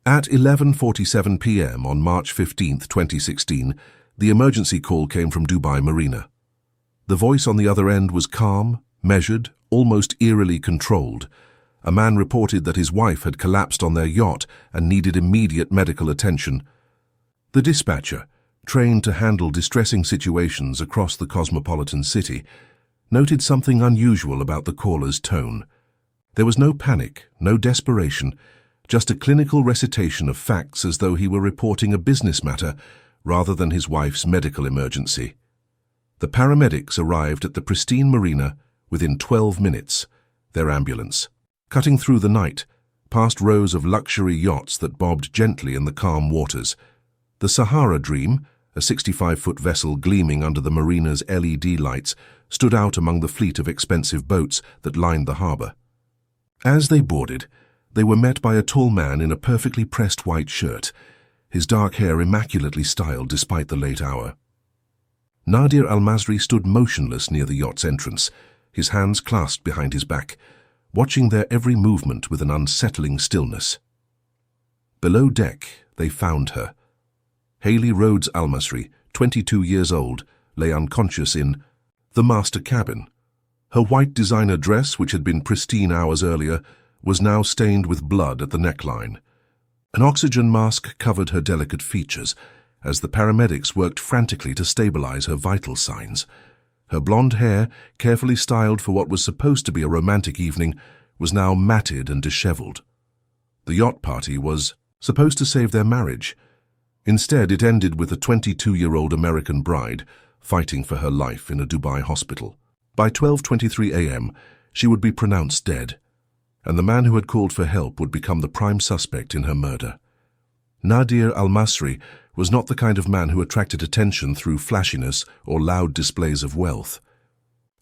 At 11:47 p.m. on March 15, 2016, the emergency call came from Dubai Marina. The voice on the other end was calm, measured, almost eerily controlled. A man reported that his wife had collapsed on their yacht and needed immediate medical attention. The dispatcher, trained to handle distressing situations across the cosmopolitan city, noted something unusual about the caller's tone. There was no panic, no desperation, just a clinical recitation of facts as though he were reporting a business matter rather than his wife's medical emergency. The paramedics arrived at the pristine marina within 12 minutes, their ambulance, cutting through the night, past rows of luxury yachts that bobbed gently in the calm waters. The Sahara Dream, a 65-foot vessel gleaming under the marina's LED lights, stood out among the fleet of expensive boats that lined the harbor. As they boarded, they were met by a tall man in a perfectly pressed white shirt, his dark hair immaculately styled despite the late hour. Nadir Almasri stood motionless near the yacht's entrance, his hands clasped behind his back, watching their every movement with an unsettling stillness. Below deck, they found her. Hailey Rhodes al-Masri, 22 years old, lay unconscious in the master cabin. Her white designer dress, which had been pristine hours earlier, was now stained with blood at the neckline. An oxygen mask covered her delicate features as the paramedics worked frantically to stabilize her vital signs. Her blonde hair, carefully styled for what was supposed to be a romantic evening, was now matted and disheveled. The yacht party was supposed to save their marriage. Instead, it ended with a 22-year-old American bride fighting for her life in a Dubai hospital. By 12:23 a.m., she would be pronounced dead, and the man who had called for help would become the prime suspect in her murder. Nadir Almasri was not the kind of man who attracted attention through flashiness or loud displays of wealth.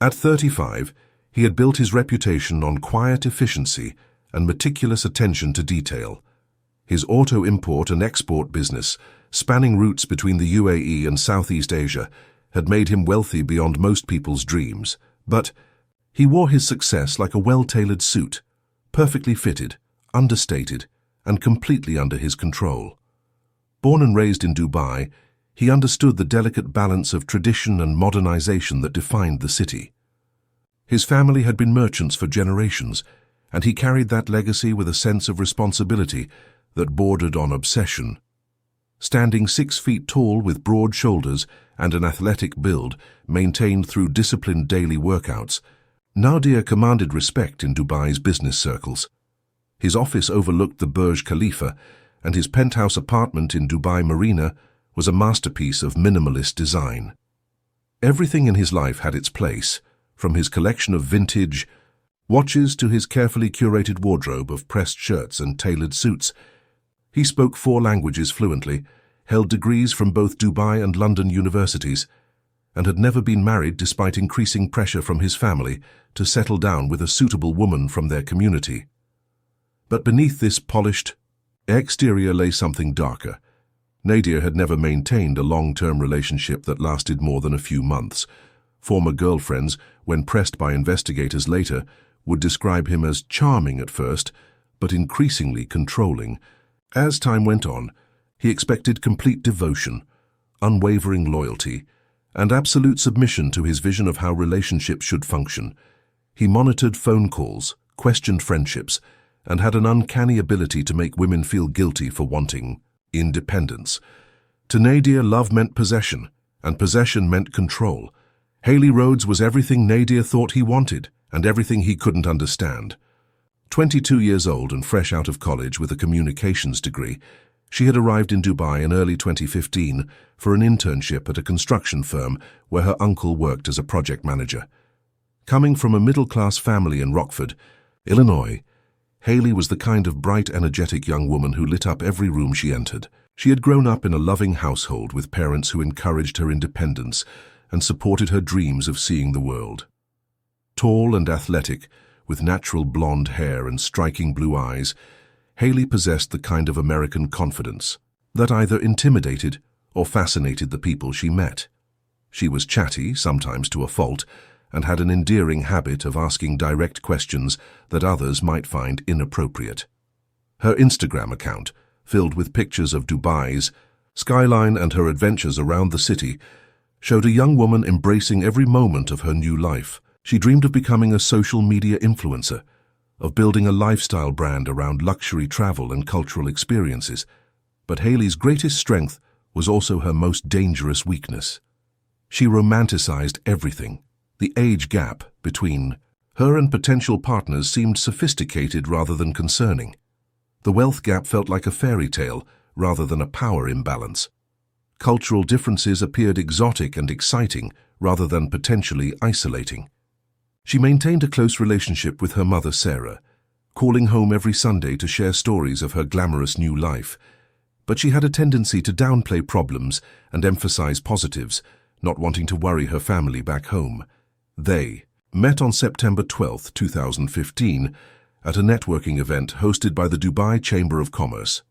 At 35, he had built his reputation on quiet efficiency and meticulous attention to detail. His auto import and export business, spanning routes between the UAE and Southeast Asia, had made him wealthy beyond most people's dreams. But he wore his success like a well-tailored suit, perfectly fitted, understated, and completely under his control. Born and raised in Dubai, he understood the delicate balance of tradition and modernization that defined the city. His family had been merchants for generations, and he carried that legacy with a sense of responsibility that bordered on obsession. Standing 6 feet tall with broad shoulders and an athletic build maintained through disciplined daily workouts, Nadir commanded respect in Dubai's business circles. His office overlooked the Burj Khalifa, and his penthouse apartment in Dubai Marina was a masterpiece of minimalist design. Everything in his life had its place, from his collection of vintage watches to his carefully curated wardrobe of pressed shirts and tailored suits. He spoke 4 languages fluently, held degrees from both Dubai and London universities, and had never been married despite increasing pressure from his family to settle down with a suitable woman from their community. But beneath this polished exterior lay something darker. Nadir had never maintained a long-term relationship that lasted more than a few months. Former girlfriends, when pressed by investigators later, would describe him as charming at first, but increasingly controlling. As time went on, he expected complete devotion, unwavering loyalty, and absolute submission to his vision of how relationships should function. He monitored phone calls, questioned friendships, and had an uncanny ability to make women feel guilty for wanting independence. To Nadir, love meant possession, and possession meant control. Hailey Rhodes was everything Nadir thought he wanted, and everything he couldn't understand. 22 years old and fresh out of college with a communications degree, she had arrived in Dubai in early 2015 for an internship at a construction firm where her uncle worked as a project manager. Coming from a middle-class family in Rockford, Illinois, Hailey was the kind of bright, energetic young woman who lit up every room she entered. She had grown up in a loving household with parents who encouraged her independence and supported her dreams of seeing the world. Tall and athletic, with natural blonde hair and striking blue eyes, Hailey possessed the kind of American confidence that either intimidated or fascinated the people she met. She was chatty, sometimes to a fault, and had an endearing habit of asking direct questions that others might find inappropriate. Her Instagram account, filled with pictures of Dubai's skyline and her adventures around the city, showed a young woman embracing every moment of her new life. She dreamed of becoming a social media influencer, of building a lifestyle brand around luxury travel and cultural experiences. But Hailey's greatest strength was also her most dangerous weakness. She romanticized everything. The age gap between her and potential partners seemed sophisticated rather than concerning. The wealth gap felt like a fairy tale rather than a power imbalance. Cultural differences appeared exotic and exciting rather than potentially isolating. She maintained a close relationship with her mother Sarah, calling home every Sunday to share stories of her glamorous new life. But she had a tendency to downplay problems and emphasize positives, not wanting to worry her family back home. They met on September 12, 2015, at a networking event hosted by the Dubai Chamber of Commerce.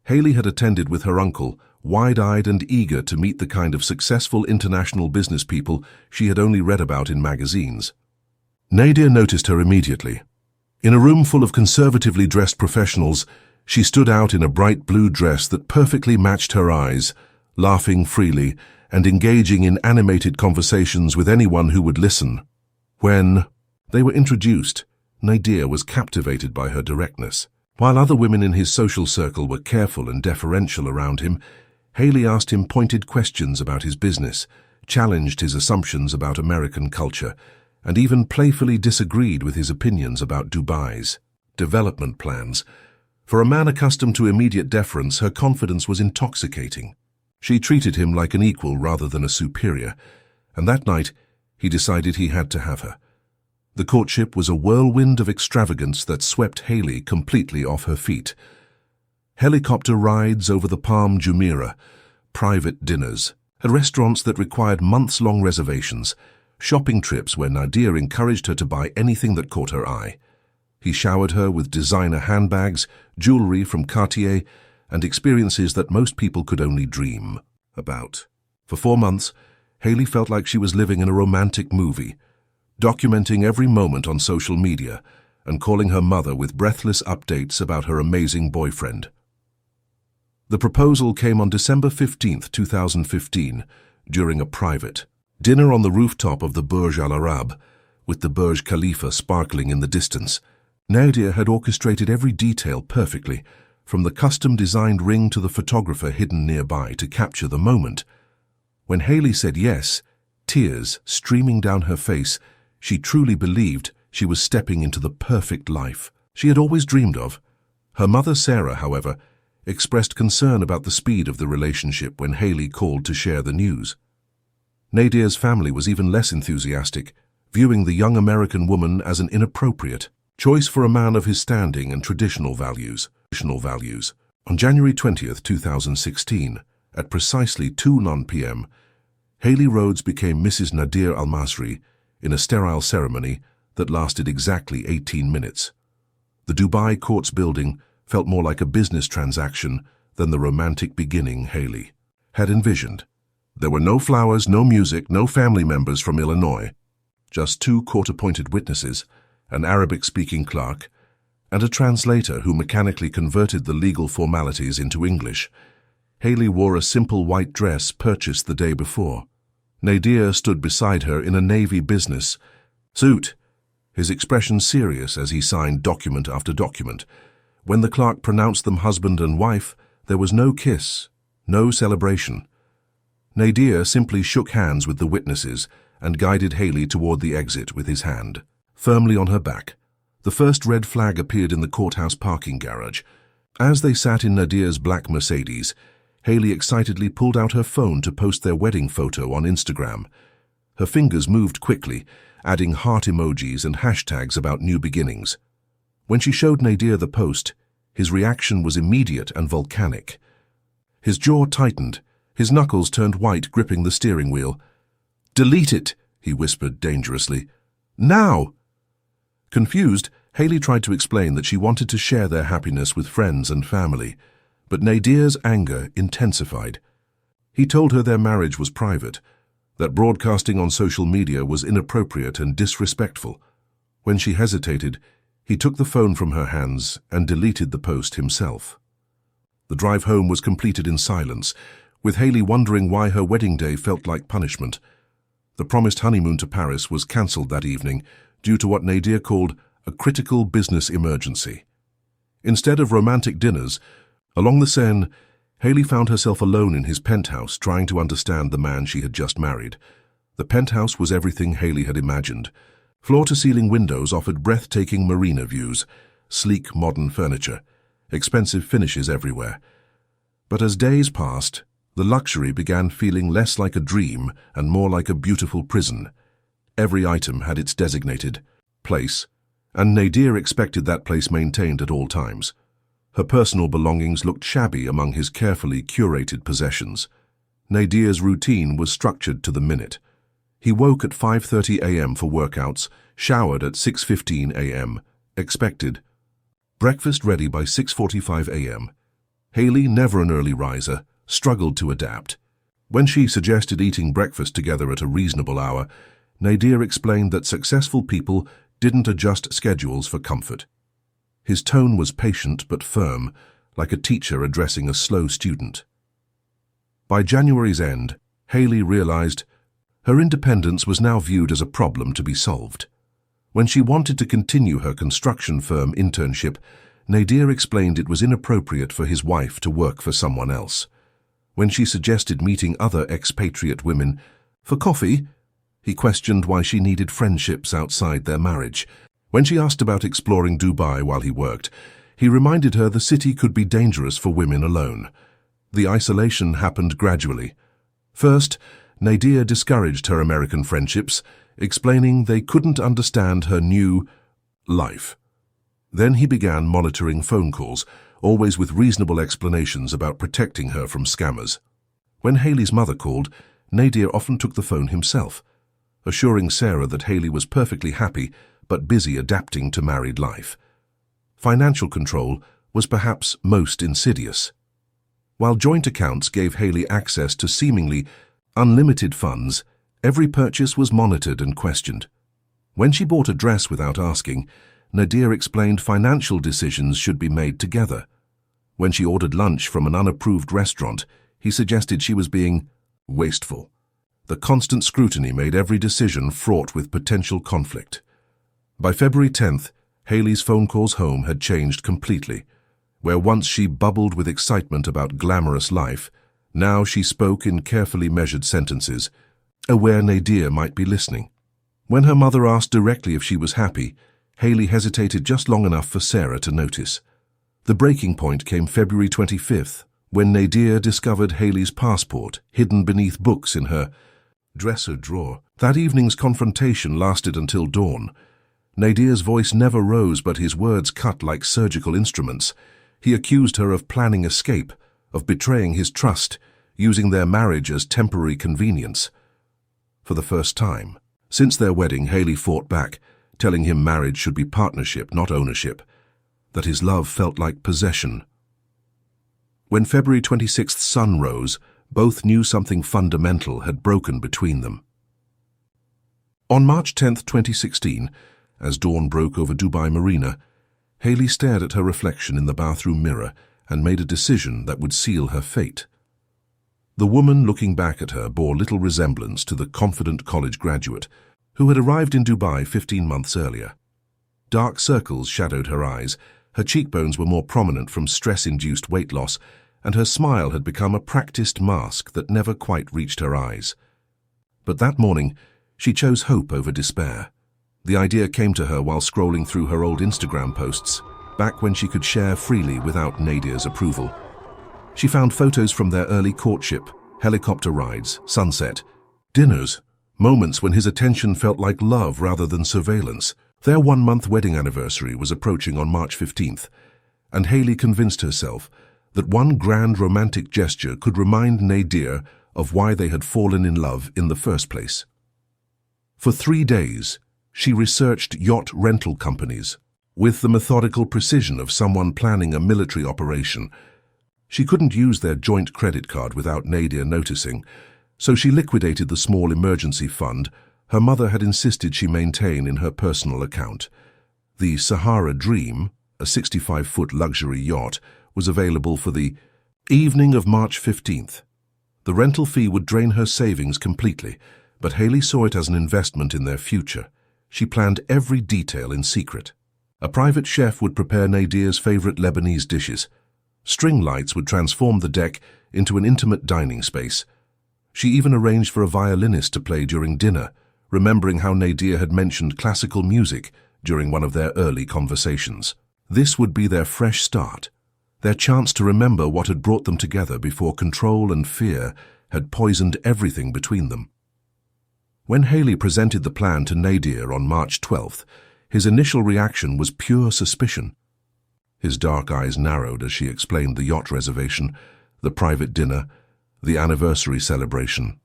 Hailey had attended with her uncle, wide-eyed and eager to meet the kind of successful international business people she had only read about in magazines. Nadir noticed her immediately. In a room full of conservatively dressed professionals, she stood out in a bright blue dress that perfectly matched her eyes, laughing freely and engaging in animated conversations with anyone who would listen. When they were introduced, Nadir was captivated by her directness. While other women in his social circle were careful and deferential around him, Hailey asked him pointed questions about his business, challenged his assumptions about American culture, and even playfully disagreed with his opinions about Dubai's development plans. For a man accustomed to immediate deference, her confidence was intoxicating. She treated him like an equal rather than a superior, and that night he decided he had to have her. The courtship was a whirlwind of extravagance that swept Hailey completely off her feet. Helicopter rides over the Palm Jumeirah, private dinners, at restaurants that required months-long reservations, shopping trips where Nadir encouraged her to buy anything that caught her eye. He showered her with designer handbags, jewelry from Cartier, and experiences that most people could only dream about. For 4 months, Hailey felt like she was living in a romantic movie, documenting every moment on social media and calling her mother with breathless updates about her amazing boyfriend. The proposal came on December 15, 2015, during a private dinner on the rooftop of the Burj Al Arab, with the Burj Khalifa sparkling in the distance. Nadir had orchestrated every detail perfectly, from the custom-designed ring to the photographer hidden nearby to capture the moment. When Hailey said yes, tears streaming down her face, she truly believed she was stepping into the perfect life she had always dreamed of. Her mother Sarah, however, expressed concern about the speed of the relationship when Hailey called to share the news. Nadir's family was even less enthusiastic, viewing the young American woman as an inappropriate choice for a man of his standing and traditional values. On January 20, 2016, at precisely 2:09 p.m., Hailey Rhodes became Mrs. Nadir Almasri in a sterile ceremony that lasted exactly 18 minutes. The Dubai courts building felt more like a business transaction than the romantic beginning Hailey had envisioned. There were no flowers, no music, no family members from Illinois, just 2 court-appointed witnesses, an Arabic-speaking clerk, and a translator who mechanically converted the legal formalities into English. Hailey wore a simple white dress purchased the day before. Nadir stood beside her in a navy business suit, his expression serious as he signed document after document. When the clerk pronounced them husband and wife, there was no kiss, no celebration. Nadir simply shook hands with the witnesses and guided Hailey toward the exit with his hand firmly on her back. The first red flag appeared in the courthouse parking garage. As they sat in Nadir's black Mercedes, Hailey excitedly pulled out her phone to post their wedding photo on Instagram. Her fingers moved quickly, adding heart emojis and hashtags about new beginnings. When she showed Nadir the post, his reaction was immediate and volcanic. His jaw tightened, his knuckles turned white, gripping the steering wheel. "Delete it," he whispered dangerously. "Now!" Confused, Hailey tried to explain that she wanted to share their happiness with friends and family, but Nadir's anger intensified. He told her their marriage was private, that broadcasting on social media was inappropriate and disrespectful. When she hesitated, he took the phone from her hands and deleted the post himself. The drive home was completed in silence, with Hailey wondering why her wedding day felt like punishment. The promised honeymoon to Paris was cancelled that evening due to what Nadir called a critical business emergency. Instead of romantic dinners, along the Seine, Hailey found herself alone in his penthouse trying to understand the man she had just married. The penthouse was everything Hailey had imagined. Floor-to-ceiling windows offered breathtaking marina views, sleek modern furniture, expensive finishes everywhere. But as days passed, the luxury began feeling less like a dream and more like a beautiful prison. Every item had its designated place, and Nadir expected that place maintained at all times. Her personal belongings looked shabby among his carefully curated possessions. Nadir's routine was structured to the minute. He woke at 5:30 a.m. for workouts, showered at 6:15 a.m., expected. Breakfast ready by 6:45 a.m. Hailey, never an early riser, struggled to adapt. When she suggested eating breakfast together at a reasonable hour, Nadir explained that successful people didn't adjust schedules for comfort. His tone was patient but firm, like a teacher addressing a slow student. By January's end, Hailey realized her independence was now viewed as a problem to be solved. When she wanted to continue her construction firm internship, Nadir explained it was inappropriate for his wife to work for someone else. When she suggested meeting other expatriate women for coffee, he questioned why she needed friendships outside their marriage. When she asked about exploring Dubai while he worked, he reminded her the city could be dangerous for women alone. The isolation happened gradually. First, Nadir discouraged her American friendships, explaining they couldn't understand her new life. Then he began monitoring phone calls, always with reasonable explanations about protecting her from scammers. When Hailey's mother called, Nadir often took the phone himself, assuring Sarah that Hailey was perfectly happy but busy adapting to married life. Financial control was perhaps most insidious. While joint accounts gave Hailey access to seemingly unlimited funds, every purchase was monitored and questioned. When she bought a dress without asking, Nadir explained financial decisions should be made together. When she ordered lunch from an unapproved restaurant, he suggested she was being wasteful. The constant scrutiny made every decision fraught with potential conflict. By February 10th, Hailey's phone calls home had changed completely. Where once she bubbled with excitement about glamorous life, now she spoke in carefully measured sentences, aware Nadir might be listening. When her mother asked directly if she was happy, Hailey hesitated just long enough for Sarah to notice. The breaking point came February 25th, when Nadir discovered Hailey's passport hidden beneath books in her dresser drawer. That evening's confrontation lasted until dawn. Nadir's voice never rose, but his words cut like surgical instruments. He accused her of planning escape, of betraying his trust, using their marriage as temporary convenience. For the first time since their wedding, Hailey fought back, telling him marriage should be partnership, not ownership, that his love felt like possession. When February 26th sun rose, both knew something fundamental had broken between them. On March 10th, 2016, as dawn broke over Dubai Marina, Hailey stared at her reflection in the bathroom mirror and made a decision that would seal her fate. The woman looking back at her bore little resemblance to the confident college graduate who had arrived in Dubai 15 months earlier. Dark circles shadowed her eyes, her cheekbones were more prominent from stress-induced weight loss, and her smile had become a practiced mask that never quite reached her eyes. But that morning, she chose hope over despair. The idea came to her while scrolling through her old Instagram posts, back when she could share freely without Nadir's approval. She found photos from their early courtship, helicopter rides, sunset, dinners, moments when his attention felt like love rather than surveillance. Their one-month wedding anniversary was approaching on March 15th, and Hailey convinced herself that one grand romantic gesture could remind Nadir of why they had fallen in love in the first place. For 3 days, she researched yacht rental companies with the methodical precision of someone planning a military operation. She couldn't use their joint credit card without Nadir noticing, so she liquidated the small emergency fund her mother had insisted she maintain in her personal account. The Sahara Dream, a 65-foot luxury yacht, was available for the Evening of March 15th. The rental fee would drain her savings completely, but Hailey saw it as an investment in their future. She planned every detail in secret. A private chef would prepare Nadir's favorite Lebanese dishes. String lights would transform the deck into an intimate dining space. She even arranged for a violinist to play during dinner, remembering how Nadir had mentioned classical music during one of their early conversations. This would be their fresh start, their chance to remember what had brought them together before control and fear had poisoned everything between them. When Hailey presented the plan to Nadir on March 12th, his initial reaction was pure suspicion. His dark eyes narrowed as she explained the yacht reservation, the private dinner, the anniversary celebration.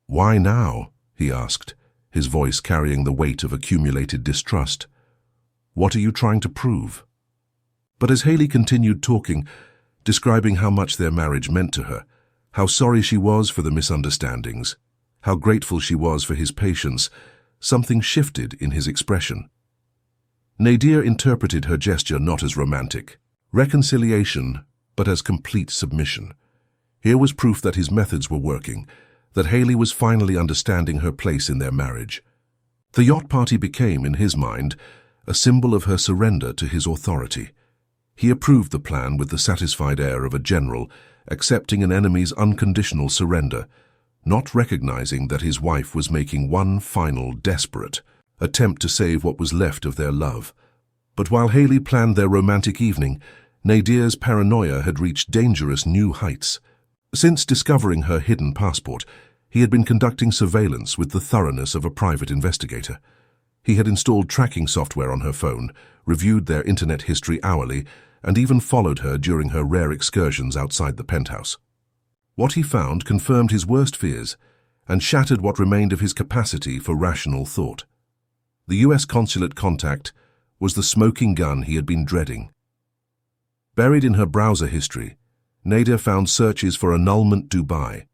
"Why now?" he asked, his voice carrying the weight of accumulated distrust. "What are you trying to prove?" But as Hailey continued talking, describing how much their marriage meant to her, how sorry she was for the misunderstandings, how grateful she was for his patience, something shifted in his expression. Nadir interpreted her gesture not as romantic reconciliation, but as complete submission. Here was proof that his methods were working, that Hailey was finally understanding her place in their marriage. The yacht party became, in his mind, a symbol of her surrender to his authority. He approved the plan with the satisfied air of a general, accepting an enemy's unconditional surrender, not recognizing that his wife was making one final, desperate attempt to save what was left of their love. But while Hailey planned their romantic evening, Nadir's paranoia had reached dangerous new heights. Since discovering her hidden passport, he had been conducting surveillance with the thoroughness of a private investigator. He had installed tracking software on her phone, reviewed their internet history hourly, and even followed her during her rare excursions outside the penthouse. What he found confirmed his worst fears and shattered what remained of his capacity for rational thought. The U.S. Consulate contact was the smoking gun he had been dreading. Buried in her browser history, Nadir found searches for annulment Dubai,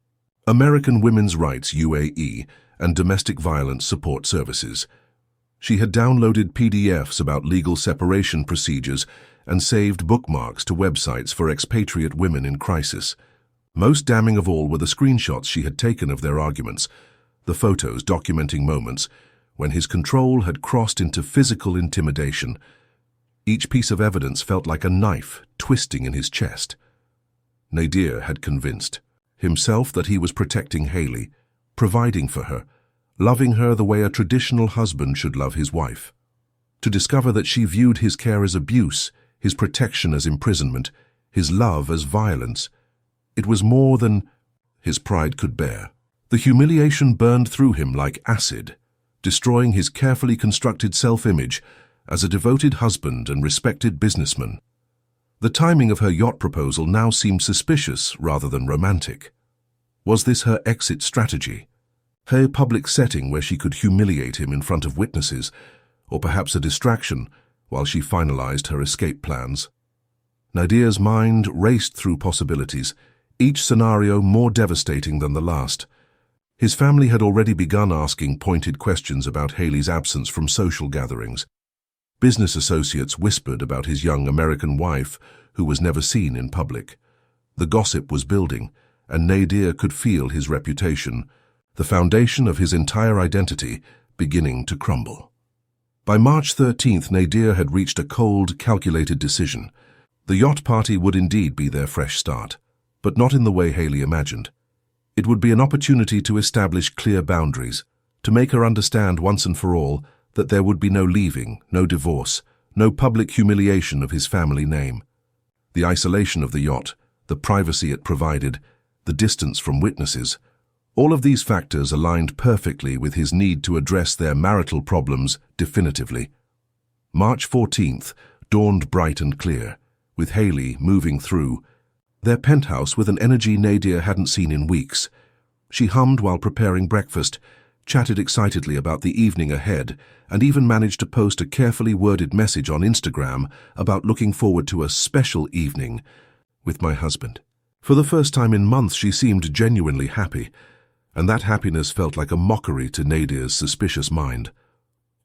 American Women's Rights UAE, and domestic violence support services. She had downloaded PDFs about legal separation procedures and saved bookmarks to websites for expatriate women in crisis. Most damning of all were the screenshots she had taken of their arguments, the photos documenting moments when his control had crossed into physical intimidation. Each piece of evidence felt like a knife twisting in his chest. Nadir had convinced himself that he was protecting Hailey, providing for her, loving her the way a traditional husband should love his wife. To discover that she viewed his care as abuse, his protection as imprisonment, his love as violence, it was more than his pride could bear. The humiliation burned through him like acid, destroying his carefully constructed self-image as a devoted husband and respected businessman. The timing of her yacht proposal now seemed suspicious rather than romantic. Was this her exit strategy? Her public setting where she could humiliate him in front of witnesses, or perhaps a distraction while she finalized her escape plans? Nadir's mind raced through possibilities, each scenario more devastating than the last. His family had already begun asking pointed questions about Hailey's absence from social gatherings. Business associates whispered about his young American wife, who was never seen in public. The gossip was building, and Nadir could feel his reputation, the foundation of his entire identity, beginning to crumble. By March 13th, Nadir had reached a cold, calculated decision. The yacht party would indeed be their fresh start, but not in the way Hailey imagined. It would be an opportunity to establish clear boundaries, to make her understand once and for all that there would be no leaving, no divorce, no public humiliation of his family name. The isolation of the yacht, the privacy it provided, the distance from witnesses, all of these factors aligned perfectly with his need to address their marital problems definitively. March 14th dawned bright and clear, with Hailey moving through their penthouse with an energy Nadir hadn't seen in weeks. She hummed while preparing breakfast, chatted excitedly about the evening ahead, and even managed to post a carefully worded message on Instagram about looking forward to a special evening with my husband. For the first time in months, she seemed genuinely happy, and that happiness felt like a mockery to Nadir's suspicious mind.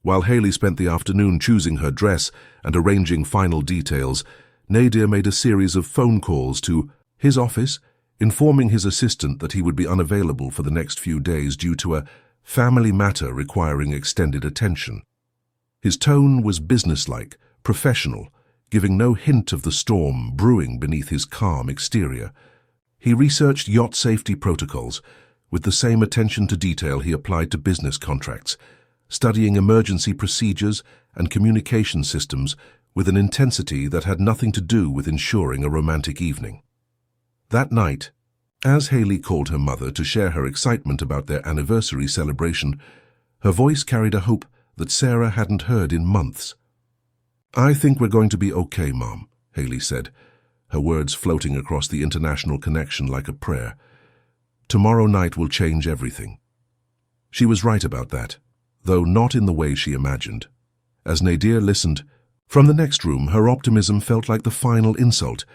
While Hailey spent the afternoon choosing her dress and arranging final details, Nadir made a series of phone calls to His office, informing his assistant that he would be unavailable for the next few days due to a family matter requiring extended attention. His tone was businesslike, professional, giving no hint of the storm brewing beneath his calm exterior. He researched yacht safety protocols with the same attention to detail he applied to business contracts, studying emergency procedures and communication systems with an intensity that had nothing to do with ensuring a romantic evening. That night, as Hailey called her mother to share her excitement about their anniversary celebration, her voice carried a hope that Sarah hadn't heard in months. "I think we're going to be okay, Mom," Hailey said, her words floating across the international connection like a prayer. "Tomorrow night will change everything." She was right about that, though not in the way she imagined. As Nadir listened, from the next room her optimism felt like the final insult,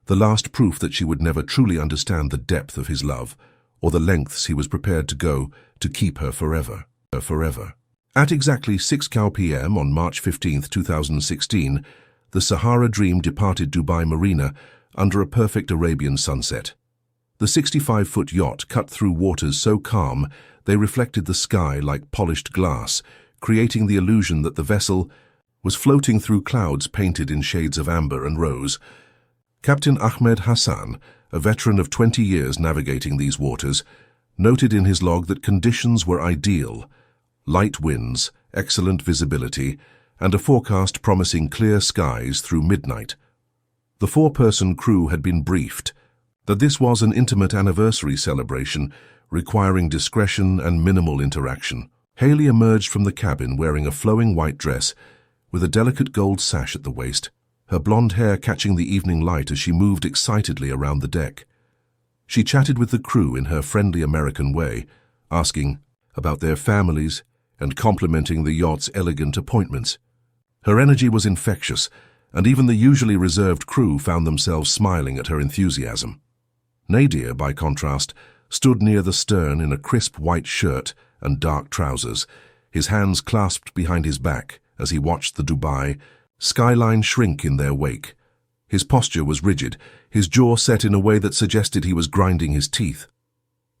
the last proof that she would never truly understand the depth of his love, or the lengths he was prepared to go to keep her forever. At exactly 6 p.m. on March 15, 2016, the Sahara Dream departed Dubai Marina under a perfect Arabian sunset. The 65-foot yacht cut through waters so calm they reflected the sky like polished glass, creating the illusion that the vessel was floating through clouds painted in shades of amber and rose. Captain Ahmed Hassan, a veteran of 20 years navigating these waters, noted in his log that conditions were ideal: light winds, excellent visibility, and a forecast promising clear skies through midnight. The four-person crew had been briefed that this was an intimate anniversary celebration requiring discretion and minimal interaction. Hailey emerged from the cabin wearing a flowing white dress with a delicate gold sash at the waist, her blonde hair catching the evening light as she moved excitedly around the deck. She chatted with the crew in her friendly American way, asking about their families and complimenting the yacht's elegant appointments. Her energy was infectious, and even the usually reserved crew found themselves smiling at her enthusiasm. Nadir, by contrast, stood near the stern in a crisp white shirt and dark trousers, his hands clasped behind his back as he watched the Dubai skyline shrink in their wake. His posture was rigid, his jaw set in a way that suggested he was grinding his teeth.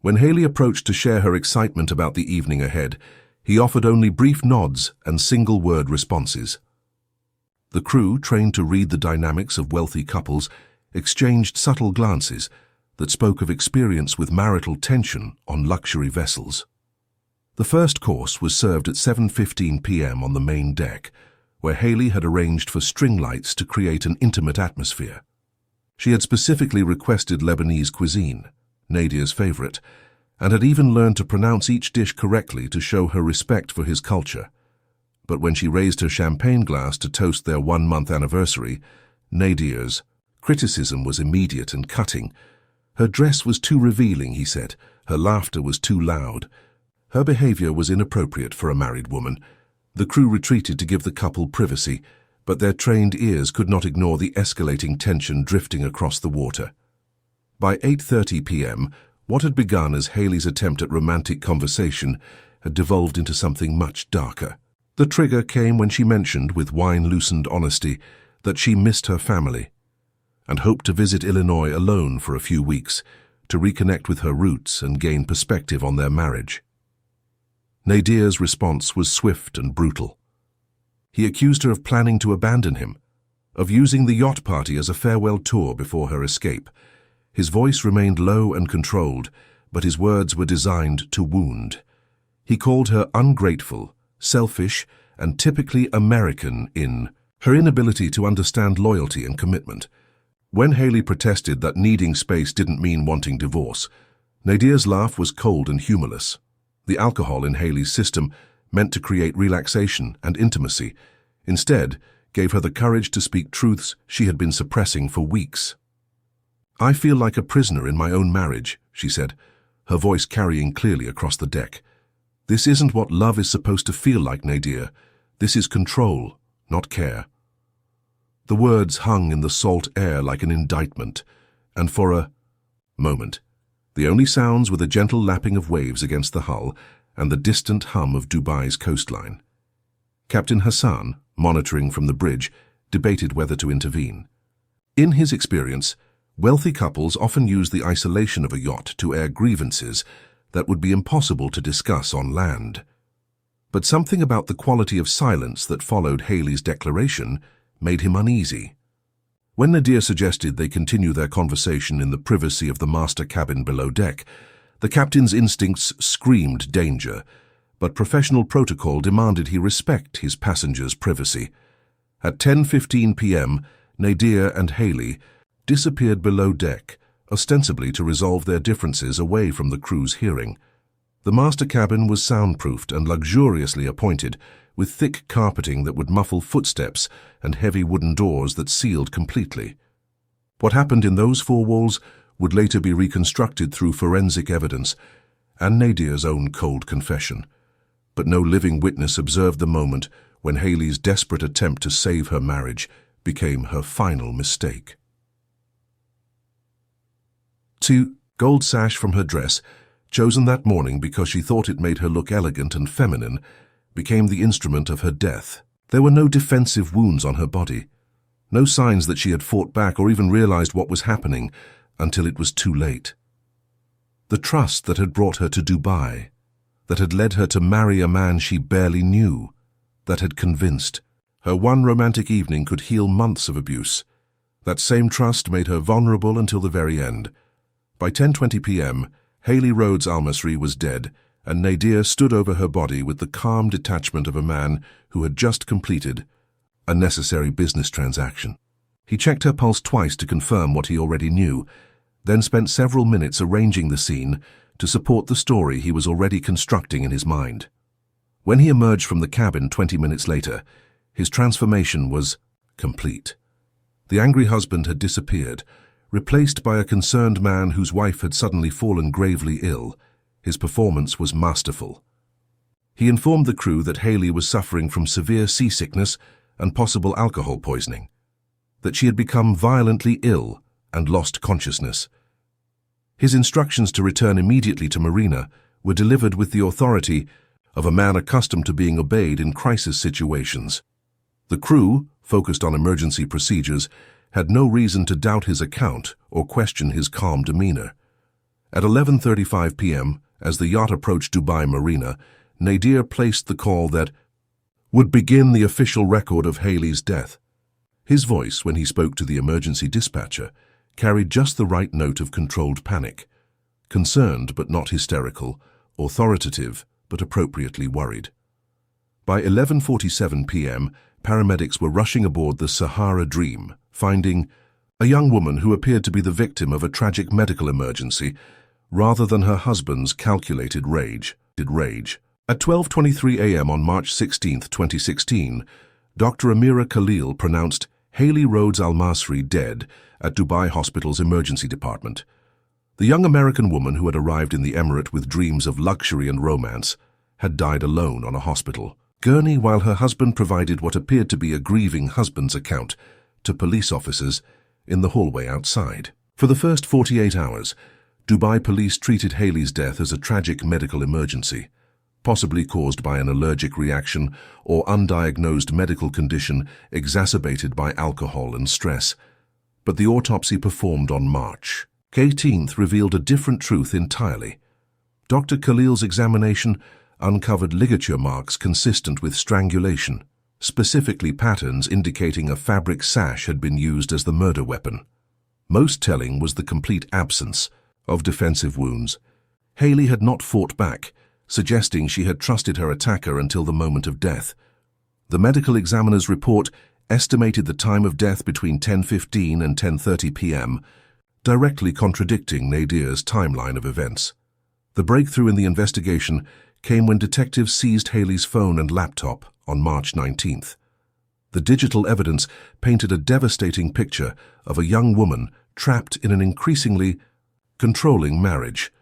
When Hailey approached to share her excitement about the evening ahead, he offered only brief nods and single-word responses. The crew, trained to read the dynamics of wealthy couples, exchanged subtle glances that spoke of experience with marital tension on luxury vessels. The first course was served at 7:15 p.m. on the main deck, where Hailey had arranged for string lights to create an intimate atmosphere. She had specifically requested Lebanese cuisine, Nadir's favorite, and had even learned to pronounce each dish correctly to show her respect for his culture. But when she raised her champagne glass to toast their 1-month anniversary, Nadir's criticism was immediate and cutting. Her dress was too revealing, he said. Her laughter was too loud. Her behavior was inappropriate for a married woman. The crew retreated to give the couple privacy, but their trained ears could not ignore the escalating tension drifting across the water. By 8:30 p.m., what had begun as Hailey's attempt at romantic conversation had devolved into something much darker. The trigger came when she mentioned, with wine-loosened honesty, that she missed her family and hoped to visit Illinois alone for a few weeks to reconnect with her roots and gain perspective on their marriage. Nadir's response was swift and brutal. He accused her of planning to abandon him, of using the yacht party as a farewell tour before her escape. His voice remained low and controlled, but his words were designed to wound. He called her ungrateful, selfish, and typically American in her inability to understand loyalty and commitment. When Hailey protested that needing space didn't mean wanting divorce, Nadir's laugh was cold and humorless. The alcohol in Hailey's system, meant to create relaxation and intimacy, instead gave her the courage to speak truths she had been suppressing for weeks. "I feel like a prisoner in my own marriage," she said, her voice carrying clearly across the deck. "This isn't what love is supposed to feel like, Nadir. This is control, not care." The words hung in the salt air like an indictment, and for a moment, the only sounds were the gentle lapping of waves against the hull and the distant hum of Dubai's coastline. Captain Hassan, monitoring from the bridge, debated whether to intervene. In his experience, Wealthy couples often use the isolation of a yacht to air grievances that would be impossible to discuss on land. But something about the quality of silence that followed Hailey's declaration made him uneasy. When Nadir suggested they continue their conversation in the privacy of the master cabin below deck, the captain's instincts screamed danger, but professional protocol demanded he respect his passengers' privacy. At 10:15 p.m., Nadir and Hailey disappeared below deck, ostensibly to resolve their differences away from the crew's hearing. The master cabin was soundproofed and luxuriously appointed, with thick carpeting that would muffle footsteps and heavy wooden doors that sealed completely. What happened in those four walls would later be reconstructed through forensic evidence and Nadir's own cold confession. But no living witness observed the moment when Hailey's desperate attempt to save her marriage became her final mistake. 2. Gold sash from her dress, chosen that morning because she thought it made her look elegant and feminine, became the instrument of her death. There were no defensive wounds on her body, no signs that she had fought back or even realized what was happening until it was too late. The trust that had brought her to Dubai, that had led her to marry a man she barely knew, that had convinced her one romantic evening could heal months of abuse. That same trust made her vulnerable until the very end. By 10:20 p.m., Hailey Rhodes al-Masri was dead, and Nadir stood over her body with the calm detachment of a man who had just completed a necessary business transaction. He checked her pulse twice to confirm what he already knew, then spent several minutes arranging the scene to support the story he was already constructing in his mind. When he emerged from the cabin 20 minutes later, his transformation was complete. The angry husband had disappeared, replaced by a concerned man whose wife had suddenly fallen gravely ill. His performance was masterful. He informed the crew that Hailey was suffering from severe seasickness and possible alcohol poisoning, that she had become violently ill and lost consciousness. His instructions to return immediately to Marina were delivered with the authority of a man accustomed to being obeyed in crisis situations. The crew, focused on emergency procedures, had no reason to doubt his account or question his calm demeanor. At 11:35 p.m., as the yacht approached Dubai Marina, Nadir placed the call that would begin the official record of Hailey's death. His voice, when he spoke to the emergency dispatcher, carried just the right note of controlled panic, concerned but not hysterical, authoritative but appropriately worried. By 11:47 p.m., paramedics were rushing aboard the Sahara Dream, finding a young woman who appeared to be the victim of a tragic medical emergency rather than her husband's calculated rage. At 12:23 a.m. on March 16, 2016, Dr. Amira Khalil pronounced Hailey Rhodes al-Masri dead at Dubai Hospital's emergency department. The young American woman who had arrived in the emirate with dreams of luxury and romance had died alone on a hospital gurney while her husband provided what appeared to be a grieving husband's account to police officers in the hallway outside. For the first 48 hours, Dubai police treated Hailey's death as a tragic medical emergency, possibly caused by an allergic reaction or undiagnosed medical condition exacerbated by alcohol and stress. But the autopsy performed on March 18th revealed a different truth entirely. Dr. Khalil's examination uncovered ligature marks consistent with strangulation, specifically patterns indicating a fabric sash had been used as the murder weapon. Most telling was the complete absence of defensive wounds. Hailey had not fought back, suggesting she had trusted her attacker until the moment of death. The medical examiner's report estimated the time of death between 10:15 and 10:30 p.m., directly contradicting Nadir's timeline of events. The breakthrough in the investigation came when detectives seized Hailey's phone and laptop on March 19th. The digital evidence painted a devastating picture of a young woman trapped in an increasingly controlling marriage.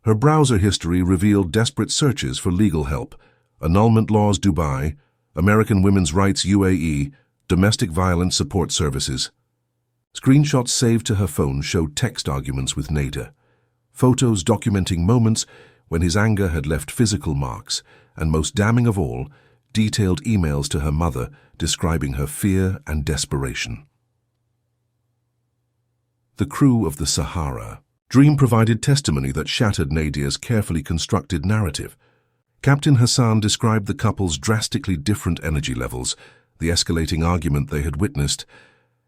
Her browser history revealed desperate searches for legal help, annulment laws Dubai, American women's rights UAE, domestic violence support services. Screenshots saved to her phone showed text arguments with Nadir, photos documenting moments when his anger had left physical marks, and most damning of all, detailed emails to her mother describing her fear and desperation. the crew of the Sahara. Dream provided testimony that shattered Nadir's carefully constructed narrative. Captain Hassan described the couple's drastically different energy levels, the escalating argument they had witnessed,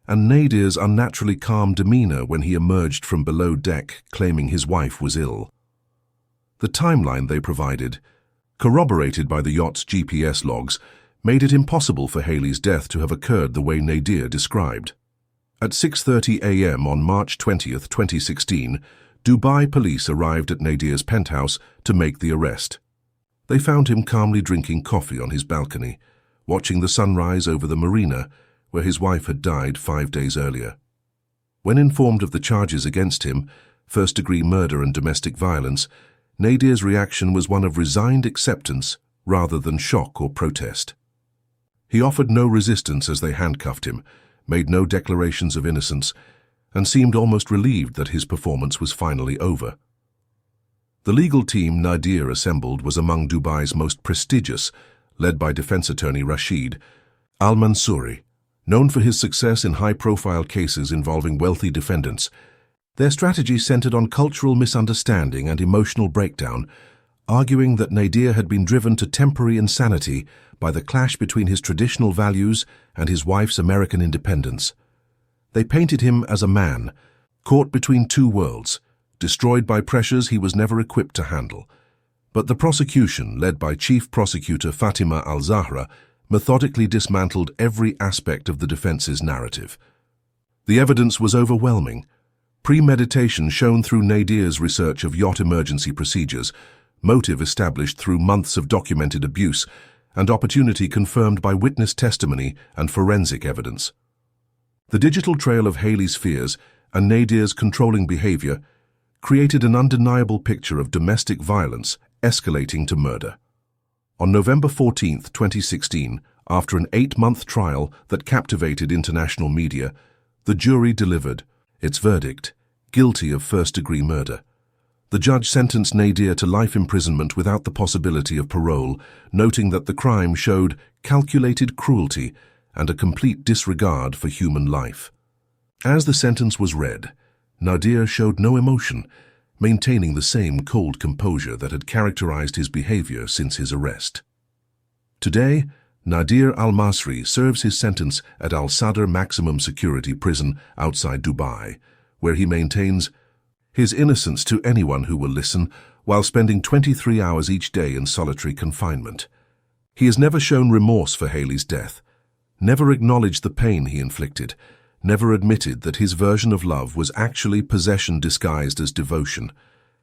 and Nadir's unnaturally calm demeanor when he emerged from below deck claiming his wife was ill. The timeline they provided, corroborated by the yacht's GPS logs, made it impossible for Hailey's death to have occurred the way Nadir described. At 6:30 a.m. on March 20, 2016, Dubai police arrived at Nadir's penthouse to make the arrest. They found him calmly drinking coffee on his balcony, watching the sunrise over the marina where his wife had died 5 days earlier. When informed of the charges against him, first-degree murder and domestic violence, Nadir's reaction was one of resigned acceptance rather than shock or protest. He offered no resistance as they handcuffed him, made no declarations of innocence, and seemed almost relieved that his performance was finally over. The legal team Nadir assembled was among Dubai's most prestigious, led by defense attorney Rashid al-Masri. Known for his success in high-profile cases involving wealthy defendants, their strategy centered on cultural misunderstanding and emotional breakdown, arguing that Nadir had been driven to temporary insanity by the clash between his traditional values and his wife's American independence. They painted him as a man, caught between two worlds, destroyed by pressures he was never equipped to handle. But the prosecution, led by Chief Prosecutor Fatima al-Zahra, methodically dismantled every aspect of the defense's narrative. The evidence was overwhelming. Premeditation shown through Nadir's research of yacht emergency procedures, motive established through months of documented abuse, and opportunity confirmed by witness testimony and forensic evidence. The digital trail of Hailey's fears and Nadir's controlling behavior created an undeniable picture of domestic violence escalating to murder. On November 14, 2016, after an 8-month trial that captivated international media, the jury delivered its verdict, guilty of first-degree murder. The judge sentenced Nadir to life imprisonment without the possibility of parole, noting that the crime showed calculated cruelty and a complete disregard for human life. As the sentence was read, Nadir showed no emotion, maintaining the same cold composure that had characterized his behavior since his arrest. Today, Nadir Almasri serves his sentence at Al Sadr Maximum Security Prison outside Dubai, where he maintains his innocence to anyone who will listen while spending 23 hours each day in solitary confinement. He has never shown remorse for Hailey's death, never acknowledged the pain he inflicted, never admitted that his version of love was actually possession disguised as devotion.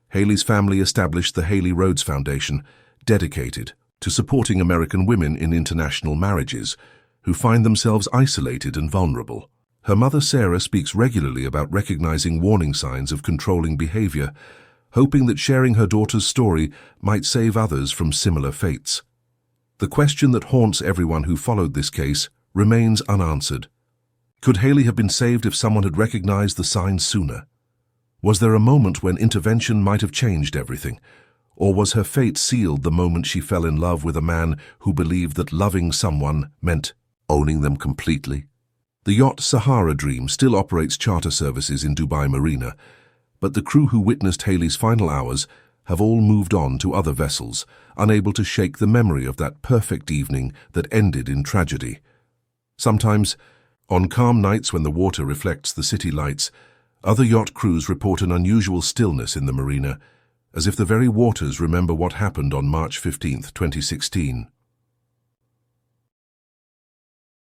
Hailey's family established the Hailey Rhodes Foundation, dedicated to supporting American women in international marriages who find themselves isolated and vulnerable. Her mother Sarah speaks regularly about recognizing warning signs of controlling behavior, hoping that sharing her daughter's story might save others from similar fates. The question that haunts everyone who followed this case remains unanswered. Could Hailey have been saved if someone had recognized the signs sooner? Was there a moment when intervention might have changed everything? Or was her fate sealed the moment she fell in love with a man who believed that loving someone meant owning them completely? The yacht Sahara Dream still operates charter services in Dubai Marina, but the crew who witnessed Hailey's final hours have all moved on to other vessels, unable to shake the memory of that perfect evening that ended in tragedy. Sometimes, on calm nights when the water reflects the city lights, other yacht crews report an unusual stillness in the marina, as if the very waters remember what happened on March 15, 2016.